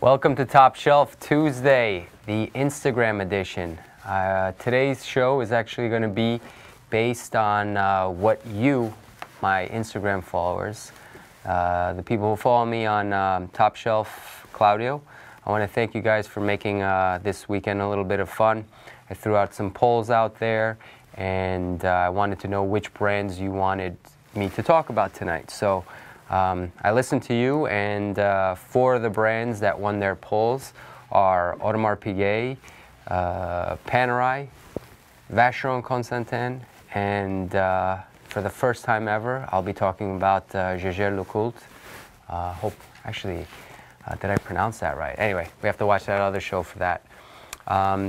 Welcome to Top Shelf Tuesday, the Instagram edition. Today's show is actually going to be based on what you, my Instagram followers, the people who follow me on Top Shelf Claudio, I want to thank you guys for making this weekend a little bit of fun. I threw out some polls out there, and I wanted to know which brands you wanted me to talk about tonight. So I listened to you, and 4 of the brands that won their polls are Audemars Piguet, Panerai, Vacheron Constantin, and for the first time ever, I'll be talking about Jaeger-LeCoultre. Did I pronounce that right? Anyway, we have to watch that other show for that.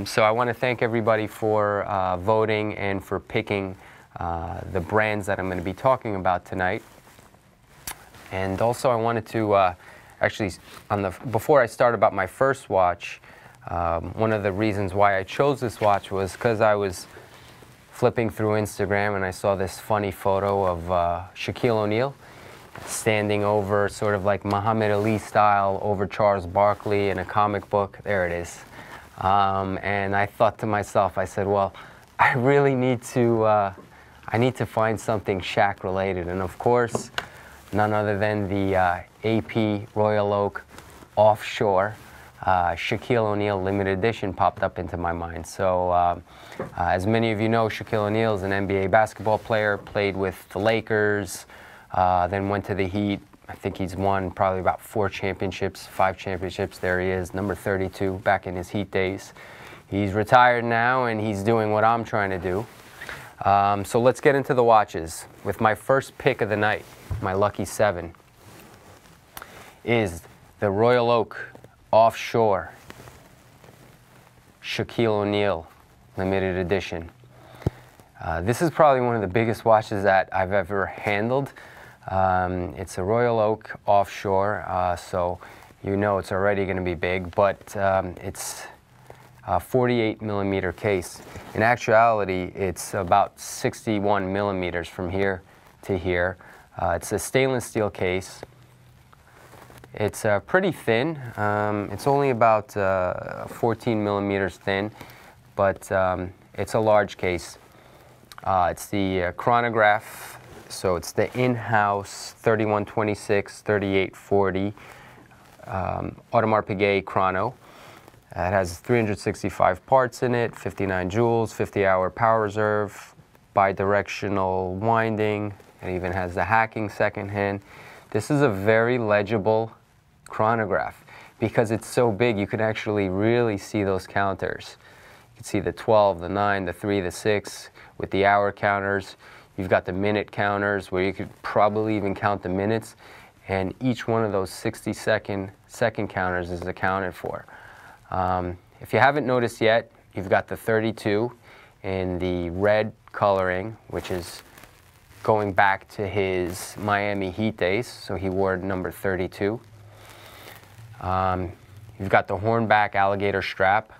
So I want to thank everybody for voting and for picking the brands that I'm going to be talking about tonight. And also I wanted to before I start about my first watch, one of the reasons why I chose this watch was because I was flipping through Instagram and I saw this funny photo of Shaquille O'Neal standing over, sort of like Muhammad Ali style, over Charles Barkley in a comic book. There it is. And I thought to myself, I said, well, I really need to find something Shaq related. And of course, none other than the AP Royal Oak Offshore Shaquille O'Neal limited edition popped up into my mind. So as many of you know, Shaquille O'Neal is an NBA basketball player, played with the Lakers, then went to the Heat. I think he's won probably about 4 championships, 5 championships. There he is, number 32, back in his Heat days. He's retired now, and he's doing what I'm trying to do. So let's get into the watches. With my first pick of the night, my lucky 7, is the Royal Oak Offshore Shaquille O'Neal limited edition. This is probably one of the biggest watches that I've ever handled. It's a Royal Oak Offshore, so you know it's already going to be big, but it's a 48 millimeter case. In actuality, it's about 61 millimeters from here to here. It's a stainless steel case. It's pretty thin. It's only about 14 millimeters thin, but it's a large case. It's the chronograph, so it's the in-house 3126, 3840 Audemars Piguet chrono. It has 365 parts in it, 59 joules, 50-hour power reserve, bi-directional winding. It even has the hacking second hand. This is a very legible chronograph. Because it's so big, you can actually really see those counters. You can see the 12, the 9, the 3, the 6 with the hour counters. You've got the minute counters where you could probably even count the minutes. And each one of those 60-second counters is accounted for. If you haven't noticed yet, you've got the 32 in the red coloring, which is going back to his Miami Heat days, so he wore number 32. You've got the hornback alligator strap,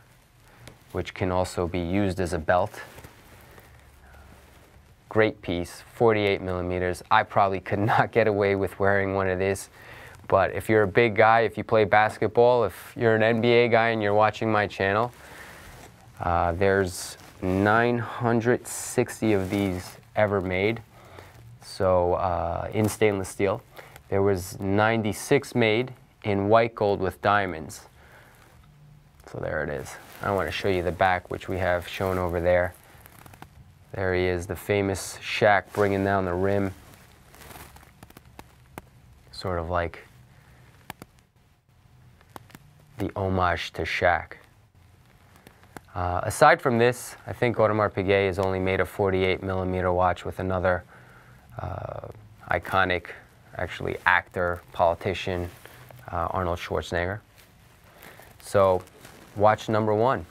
which can also be used as a belt. Great piece, 48 millimeters. I probably could not get away with wearing one of these. But if you're a big guy, if you play basketball, if you're an NBA guy and you're watching my channel, there's 960 of these ever made, so in stainless steel. There was 96 made in white gold with diamonds. So there it is. I want to show you the back, which we have shown over there. There he is, the famous Shaq bringing down the rim. Sort of like the homage to Shaq. Aside from this, I think Audemars Piguet has only made a 48mm watch with another iconic, actually actor, politician, Arnold Schwarzenegger. So, watch number 1,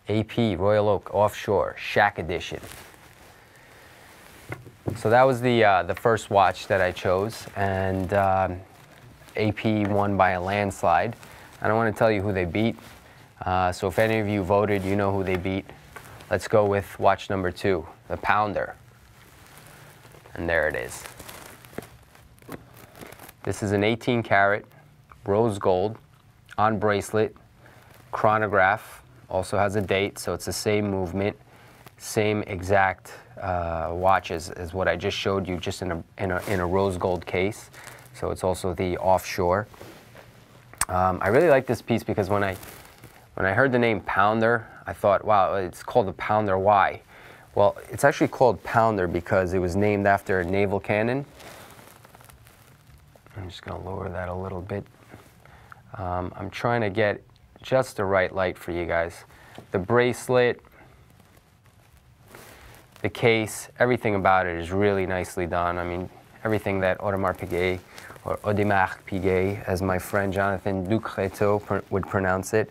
AP Royal Oak Offshore Shaq Edition. So that was the first watch that I chose, and AP won by a landslide. I don't want to tell you who they beat. So if any of you voted, you know who they beat. Let's go with watch number 2, the Pounder. And there it is. This is an 18-karat rose gold on bracelet, chronograph, also has a date, so it's the same movement, same exact watch as what I just showed you, just in a rose gold case. So it's also the offshore. I really like this piece because when I heard the name Pounder, I thought, wow, it's called the Pounder. Why? Well, it's actually called Pounder because it was named after a naval cannon. I'm just going to lower that a little bit. I'm trying to get just the right light for you guys. The bracelet, the case, everything about it is really nicely done. I mean, everything that Audemars Piguet, or Audemars Piguet, as my friend Jonathan Ducreto would pronounce it,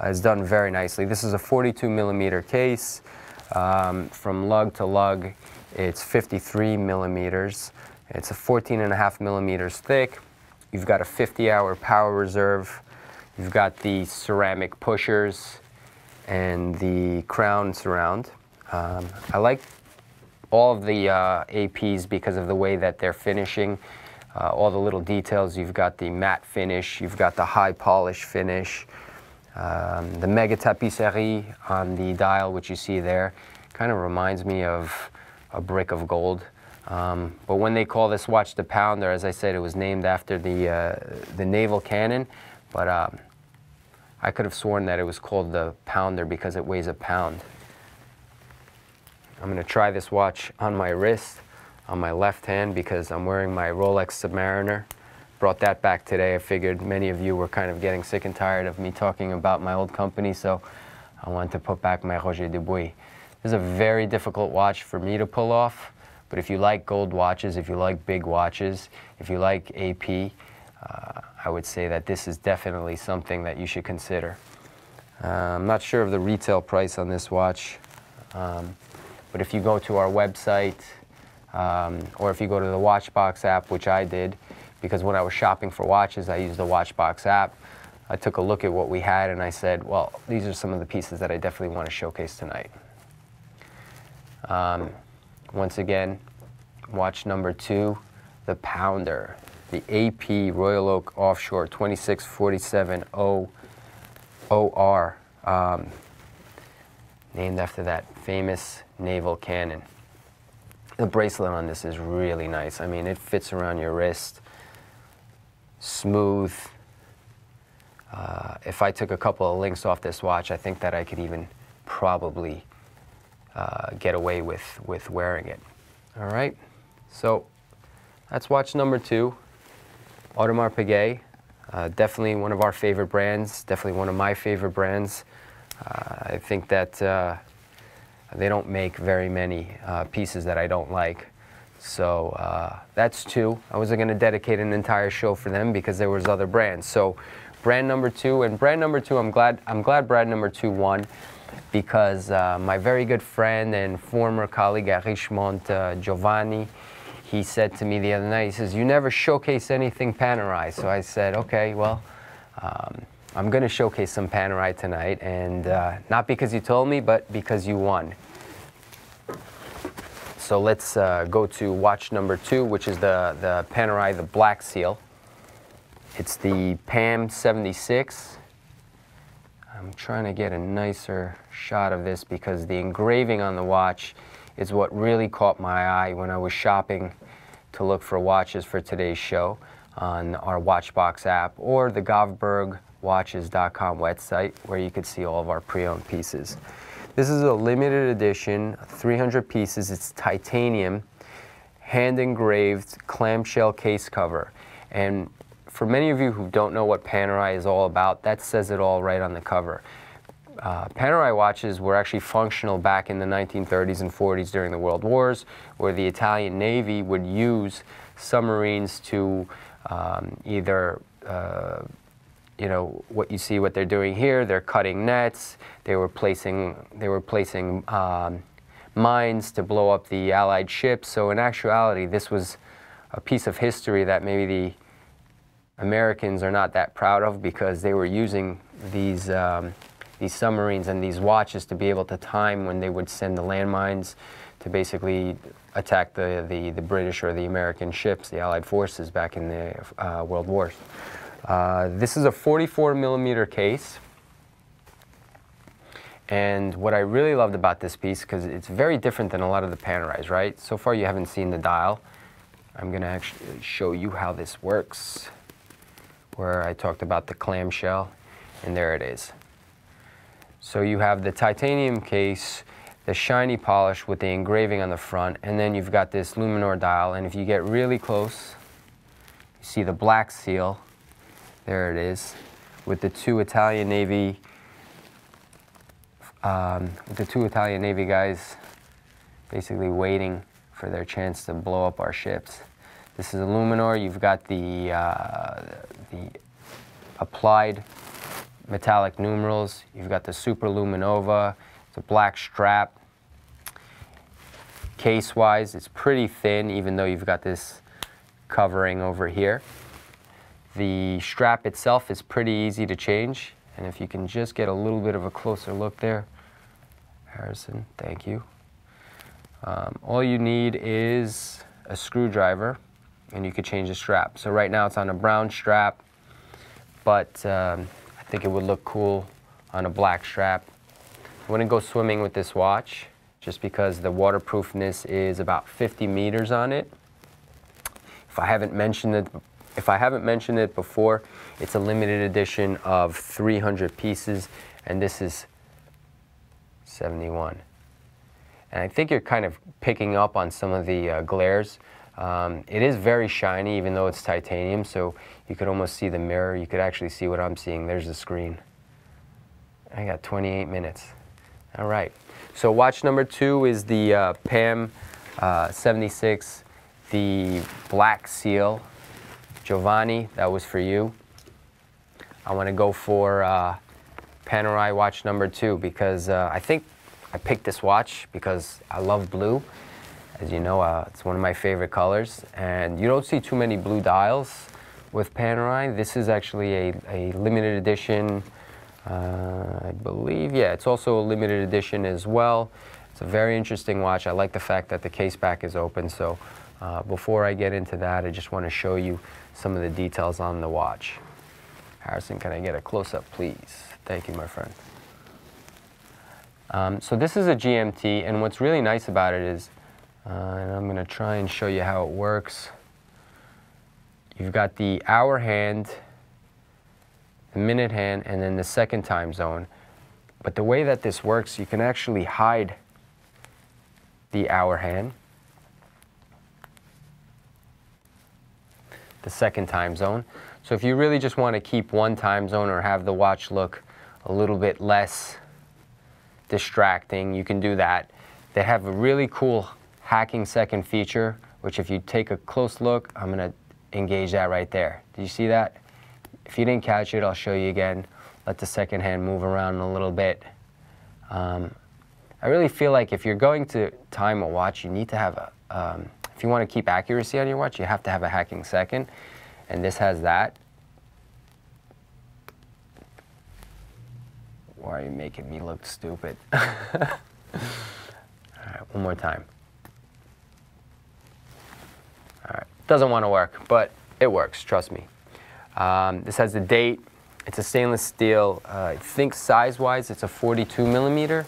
is done very nicely. This is a 42mm case. From lug to lug, it's 53mm. It's a 14.5mm thick. You've got a 50-hour power reserve. You've got the ceramic pushers and the crown surround. I like all of the APs because of the way that they're finishing. All the little details. You've got the matte finish. You've got the high polish finish. The mega tapisserie on the dial, which you see there, kind of reminds me of a brick of gold. But when they call this watch the Pounder, as I said, it was named after the naval cannon. But I could have sworn that it was called the Pounder because it weighs a pound. I'm going to try this watch on my wrist, on my left hand, because I'm wearing my Rolex Submariner. Brought that back today. I figured many of you were kind of getting sick and tired of me talking about my old company, so I wanted to put back my Roger Dubuis. This is a very difficult watch for me to pull off, but if you like gold watches, if you like big watches, if you like AP, I would say that this is definitely something that you should consider. I'm not sure of the retail price on this watch, but if you go to our website, or if you go to the Watchbox app, which I did, because when I was shopping for watches, I used the Watchbox app. I took a look at what we had and I said, well, these are some of the pieces that I definitely want to showcase tonight. Once again, watch number 2, the Pounder, the AP Royal Oak Offshore 2647 OR, named after that famous naval cannon. The bracelet on this is really nice. I mean, it fits around your wrist, smooth. If I took a couple of links off this watch, I think that I could even probably get away with wearing it. All right, so that's watch number 2, Audemars Piguet. Definitely one of our favorite brands, definitely one of my favorite brands. I think that they don't make very many pieces that I don't like. So that's 2. I wasn't going to dedicate an entire show for them because there was other brands. So brand number 2, and brand number 2, I'm glad brand number 2 won, because my very good friend and former colleague at Richemont, Giovanni, he said to me the other night, he says, you never showcase anything Panerai. So I said, okay, well, I'm going to showcase some Panerai tonight, and not because you told me, but because you won. So let's go to watch number 2, which is the Panerai, the Black Seal. It's the PAM 76. I'm trying to get a nicer shot of this because the engraving on the watch is what really caught my eye when I was shopping to look for watches for today's show on our Watchbox app or the GovbergWatches.com website, where you could see all of our pre-owned pieces. This is a limited edition, 300 pieces. It's titanium, hand engraved clamshell case cover. And for many of you who don't know what Panerai is all about, that says it all right on the cover. Panerai watches were actually functional back in the 1930s and 40s during the World Wars, where the Italian Navy would use submarines to either, you know, what you see what they're doing here, they're cutting nets, they were placing mines to blow up the Allied ships. So in actuality, this was a piece of history that maybe the Americans are not that proud of, because they were using these submarines and these watches to be able to time when they would send the landmines to basically attack the British or the American ships, the Allied forces back in the World Wars. This is a 44 millimeter case. And what I really loved about this piece, because it's very different than a lot of the Panerais, right? So far you haven't seen the dial. I'm going to actually show you how this works, where I talked about the clamshell, and there it is. So you have the titanium case, the shiny polish with the engraving on the front, and then you've got this Luminor dial, and if you get really close, you see the black seal. There it is, with the two Italian Navy guys basically waiting for their chance to blow up our ships. This is a Luminor. You've got the applied metallic numerals. You've got the Super Luminova. It's a black strap. Case-wise, it's pretty thin, even though you've got this covering over here. The strap itself is pretty easy to change, and if you can just get a little bit of a closer look there, Harrison, thank you. All you need is a screwdriver, and you could change the strap. So right now it's on a brown strap, but I think it would look cool on a black strap. I wouldn't go swimming with this watch, just because the waterproofness is about 50 meters on it. If I haven't mentioned it before, it's a limited edition of 300 pieces, and this is 71. And I think you're kind of picking up on some of the glares. It is very shiny, even though it's titanium, so you could almost see the mirror. You could actually see what I'm seeing. There's the screen. I got 28 minutes. All right. So watch number 2 is the PAM 76, the black seal. Giovanni, that was for you. I want to go for Panerai watch number 2, because I think I picked this watch because I love blue. As you know, it's one of my favorite colors, and you don't see too many blue dials with Panerai. This is actually a limited edition, I believe. Yeah, it's also a limited edition as well. It's a very interesting watch. I like the fact that the case back is open, so before I get into that, I just want to show you some of the details on the watch. Harrison, can I get a close-up, please? Thank you, my friend. So this is a GMT, and what's really nice about it is, and I'm going to try and show you how it works. You've got the hour hand, the minute hand, and then the second time zone. But the way that this works, you can actually hide the hour hand, the second time zone. So if you really just want to keep one time zone or have the watch look a little bit less distracting, you can do that. They have a really cool hacking second feature, which if you take a close look, I'm going to engage that right there. Did you see that? If you didn't catch it, I'll show you again. Let the second hand move around a little bit. I really feel like if you're going to time a watch, you need to have a, if you want to keep accuracy on your watch, you have to have a hacking second, and this has that. Why are you making me look stupid? All right, one more time. All right, doesn't want to work, but it works, trust me. This has the date. It's a stainless steel. I think size-wise, it's a 42 millimeter,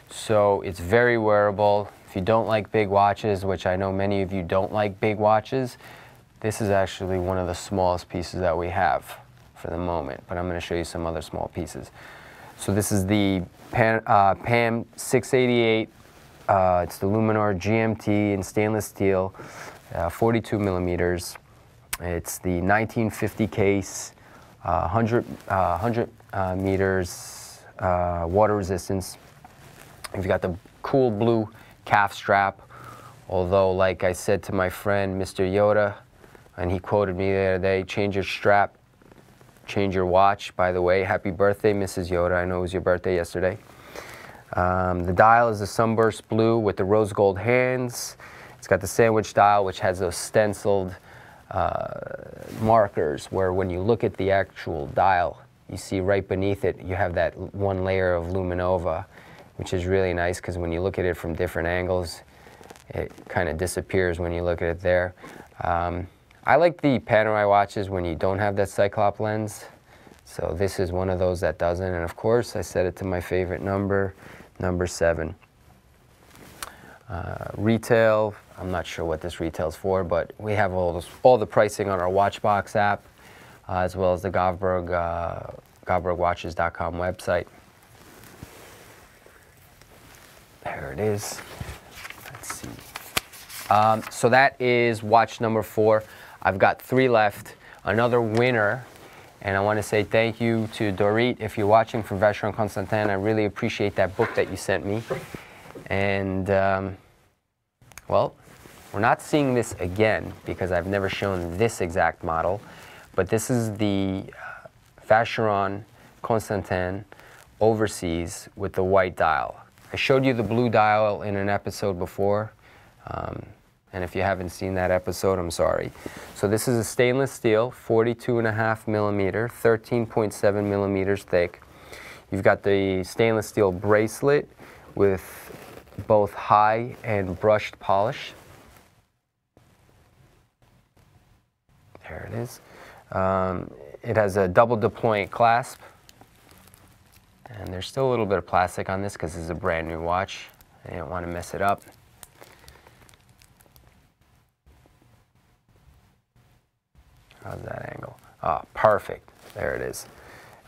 so it's very wearable. If you don't like big watches, which I know many of you don't like big watches, this is actually one of the smallest pieces that we have for the moment, but I'm going to show you some other small pieces. So this is the PAM 688. It's the Luminor GMT in stainless steel, 42 millimeters. It's the 1950 case, 100 meters water resistance. You've got the cool blue calf strap, although like I said to my friend Mr. Yoda, and he quoted me the other day, change your strap, change your watch. By the way, happy birthday, Mrs. Yoda. I know it was your birthday yesterday. The dial is the sunburst blue with the rose gold hands. It's got the sandwich dial, which has those stenciled markers where when you look at the actual dial, you see right beneath it, you have that one layer of Luminova, which is really nice because when you look at it from different angles, it kind of disappears when you look at it there. I like the Panerai watches when you don't have that Cyclop lens. So this is one of those that doesn't. And of course, I set it to my favorite number, number 7. Retail, I'm not sure what this retails for, but we have all the pricing on our Watchbox app, as well as the GovbergWatches.com website. There it is. Let's see. So that is watch number 4. I've got 3 left. Another winner, and I want to say thank you to Dorit if you're watching from Vacheron Constantin. I really appreciate that book that you sent me. And well, we're not seeing this again because I've never shown this exact model, but this is the Vacheron Constantin Overseas with the white dial. I showed you the blue dial in an episode before, and if you haven't seen that episode, I'm sorry. So this is a stainless steel, 42.5 millimeter, 13.7 millimeters thick. You've got the stainless steel bracelet with both high and brushed polish. There it is. It has a double deployant clasp. And there's still a little bit of plastic on this because this is a brand new watch. I didn't want to mess it up. How's that angle? Ah, perfect. There it is.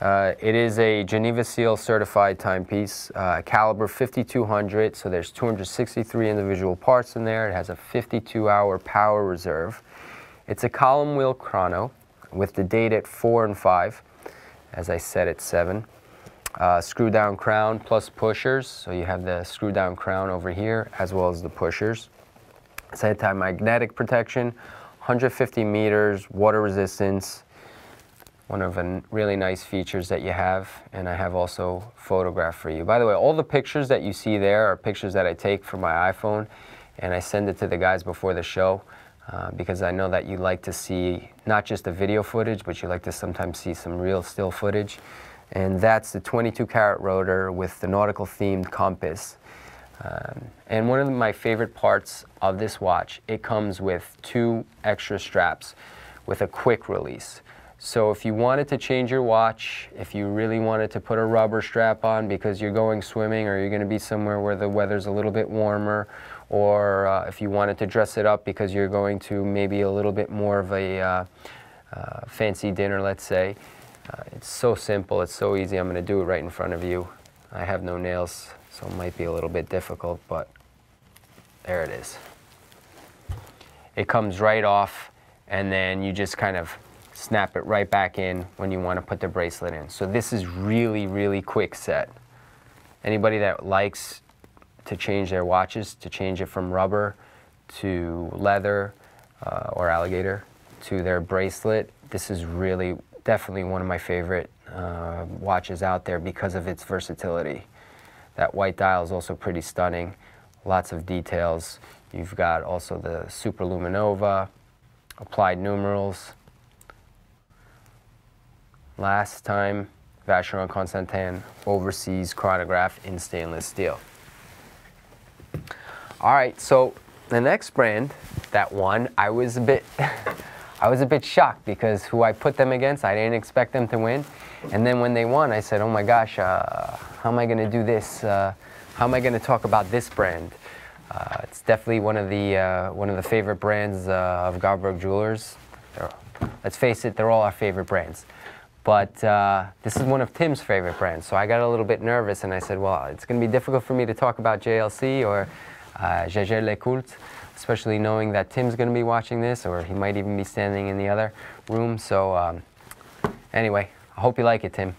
It is a Geneva Seal certified timepiece, caliber 5200, so there's 263 individual parts in there. It has a 52-hour power reserve. It's a column wheel chrono with the date at 4 and 5, as I said at 7. Screw down crown plus pushers, so you have the screw down crown over here as well as the pushers. It's anti-magnetic protection, 150 meters, water resistance, one of the really nice features that you have, and I have also photographed for you. By the way, all the pictures that you see there are pictures that I take from my iPhone, and I send it to the guys before the show because I know that you like to see not just the video footage, but you like to sometimes see some real still footage. And that's the 22 karat rotor with the nautical themed compass. And one of my favorite parts of this watch, it comes with 2 extra straps with a quick release. So if you wanted to change your watch, if you really wanted to put a rubber strap on because you're going swimming or you're going to be somewhere where the weather's a little bit warmer, or if you wanted to dress it up because you're going to maybe a little bit more of a fancy dinner, let's say, it's so simple, it's so easy. I'm going to do it right in front of you. I have no nails, so it might be a little bit difficult, but there it is. It comes right off, and then you just kind of snap it right back in when you want to put the bracelet in. So this is really, really quick set. Anybody that likes to change their watches, to change it from rubber to leather or alligator to their bracelet, this is really definitely one of my favorite watches out there because of its versatility. That white dial is also pretty stunning. Lots of details. You've got also the Super Luminova, applied numerals. Last time, Vacheron Constantin Overseas chronograph in stainless steel. All right, so the next brand that won, I was a bit shocked because who I put them against, I didn't expect them to win. And then when they won, I said, oh my gosh, how am I going to do this? How am I going to talk about this brand? It's definitely one of the favorite brands of Govberg Jewelers. Let's face it, they're all our favorite brands. But this is one of Tim's favorite brands, so I got a little bit nervous and I said, well, it's going to be difficult for me to talk about JLC or Jaeger LeCoultre. especially knowing that Tim's going to be watching this, or he might even be standing in the other room. So anyway, I hope you like it, Tim.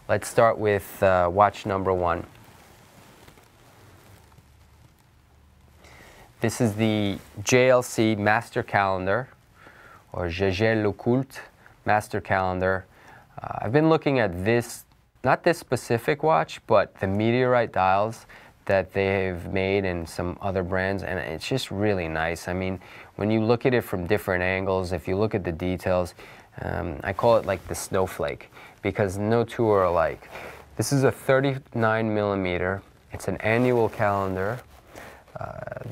Let's start with watch number 1. This is the JLC Master Calendar, or Jaeger LeCoultre Master Calendar. I've been looking at this, not this specific watch, but the meteorite dials that they've made and some other brands, and it's just really nice. I mean, when you look at it from different angles, if you look at the details, I call it like the snowflake, because no two are alike. This is a 39 millimeter. It's an annual calendar.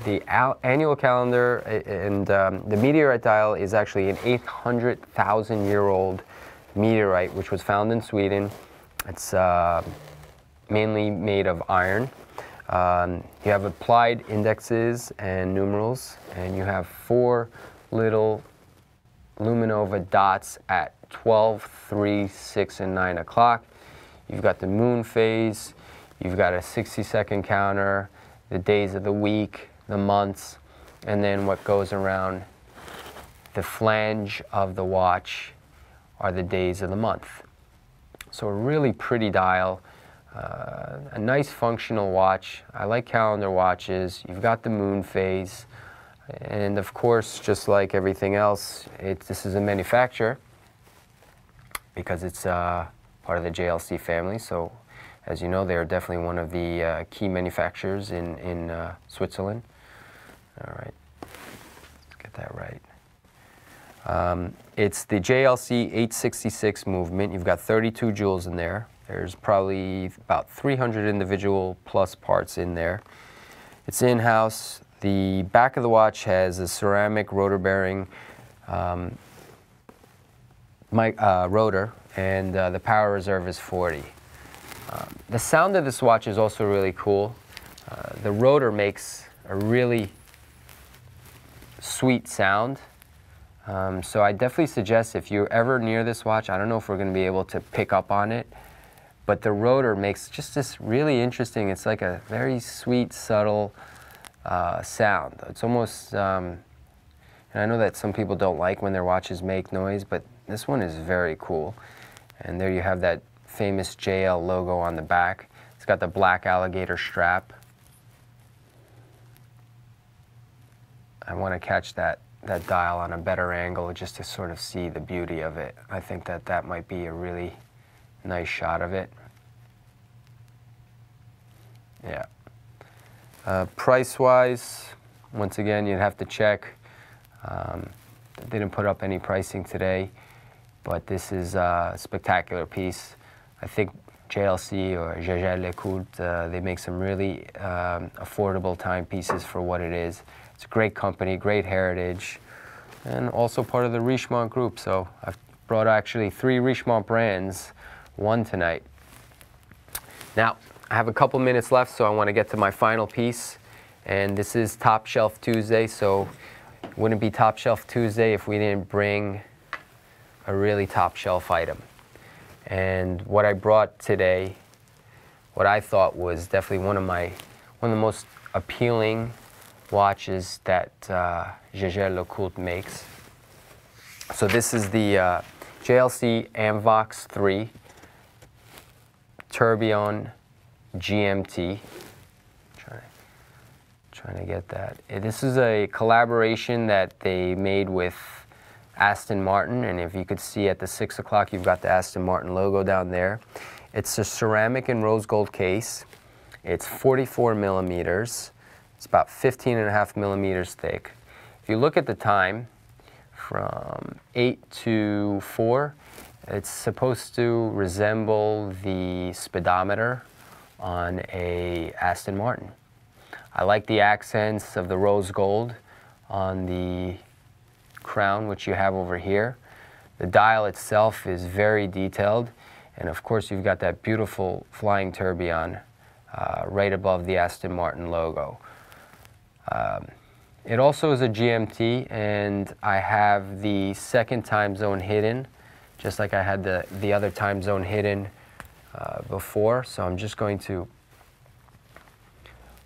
The annual calendar and the meteorite dial is actually an 800,000-year-old meteorite, which was found in Sweden. It's mainly made of iron. You have applied indexes and numerals, and you have 4 little luminova dots at 12, 3, 6, and 9 o'clock. You've got the moon phase. You've got a 60-second counter, the days of the week, the months, and then what goes around the flange of the watch are the days of the month. So a really pretty dial, a nice functional watch. I like calendar watches. You've got the moon phase, and of course, just like everything else, this is a manufacturer because it's part of the JLC family. So as you know, they are definitely one of the key manufacturers in Switzerland. All right, let's get that right. It's the JLC 866 movement. You've got 32 jewels in there. There's probably about 300 individual plus parts in there. It's in-house. The back of the watch has a ceramic rotor bearing rotor, and the power reserve is 40. The sound of this watch is also really cool. The rotor makes a really sweet sound. So I definitely suggest if you're ever near this watch, I don't know if we're going to be able to pick up on it, but the rotor makes just this really interesting, it's like a very sweet, subtle sound. It's almost, and I know that some people don't like when their watches make noise, but this one is very cool. And there you have that famous JL logo on the back. It's got the black alligator strap. I want to catch that dial on a better angle just to sort of see the beauty of it. I think that might be a really nice shot of it. Yeah. Price-wise, once again, you'd have to check. They didn't put up any pricing today, but this is a spectacular piece. I think JLC or Jaeger LeCoultre, they make some really affordable timepieces for what it is. It's a great company, great heritage, and also part of the Richemont group. So I've brought actually 3 Richemont brands, 1 tonight. Now, I have a couple minutes left, so I want to get to my final piece. And this is Top Shelf Tuesday, so it wouldn't be Top Shelf Tuesday if we didn't bring a really top shelf item. And what I brought today, what I thought was definitely one of the most appealing watches that Jaeger LeCoultre makes. So this is the JLC Amvox 3 Tourbillon GMT. Trying to get that. This is a collaboration that they made with Aston Martin, and if you could see at the 6 o'clock, you've got the Aston Martin logo down there. It's a ceramic and rose gold case. It's 44 millimeters. It's about 15.5 millimeters thick. If you look at the time, from 8 to 4, it's supposed to resemble the speedometer on a Aston Martin. I like the accents of the rose gold on the crown, which you have over here. The dial itself is very detailed, and of course you've got that beautiful flying tourbillon right above the Aston Martin logo. It also is a GMT, and I have the second time zone hidden, just like I had the other time zone hidden before. So I'm just going to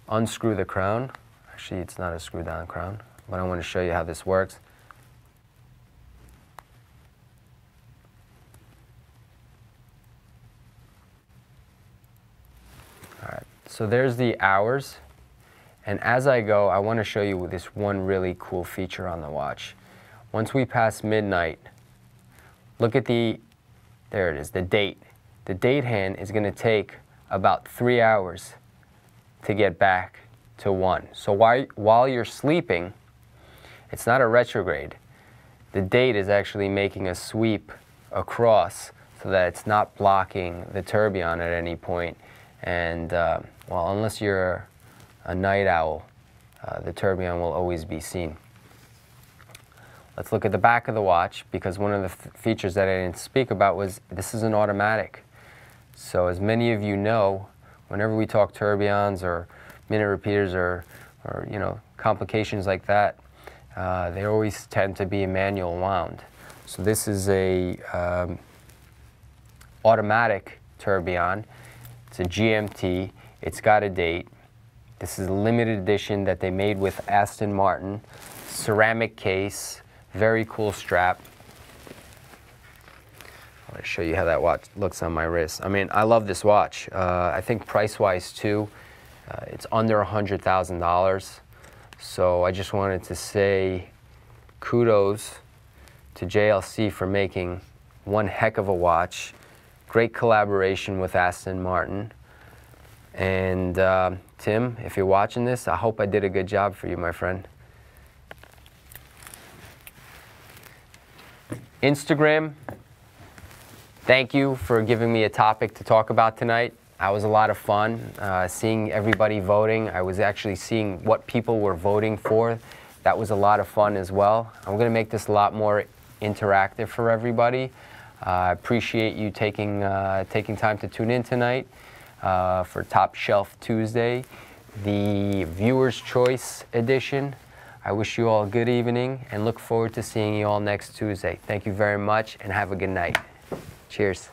unscrew the crown. Actually, it's not a screw down crown, but I want to show you how this works. All right, so there's the hours. And as I go, I want to show you this one really cool feature on the watch. Once we pass midnight, look at there it is, the date. The date hand is going to take about 3 hours to get back to 1. So while you're sleeping, it's not a retrograde. The date is actually making a sweep across so that it's not blocking the tourbillon at any point. And, well, unless you're a night owl, the tourbillon will always be seen. Let's look at the back of the watch, because one of the features that I didn't speak about was this is an automatic. So as many of you know, whenever we talk tourbillons or minute repeaters or you know, complications like that, they always tend to be manual wound. So this is a automatic tourbillon. It's a GMT. It's got a date. This is a limited edition that they made with Aston Martin. Ceramic case, very cool strap. I want to show you how that watch looks on my wrist. I mean, I love this watch. I think price-wise too, it's under $100,000. So I just wanted to say kudos to JLC for making one heck of a watch. Great collaboration with Aston Martin. And Tim, if you're watching this, I hope I did a good job for you, my friend. Instagram, thank you for giving me a topic to talk about tonight. That was a lot of fun, seeing everybody voting. I was actually seeing what people were voting for. That was a lot of fun as well. I'm going to make this a lot more interactive for everybody. I appreciate you taking time to tune in tonight for Top Shelf Tuesday, the Viewer's Choice edition. I wish you all a good evening and look forward to seeing you all next Tuesday. Thank you very much and have a good night. Cheers.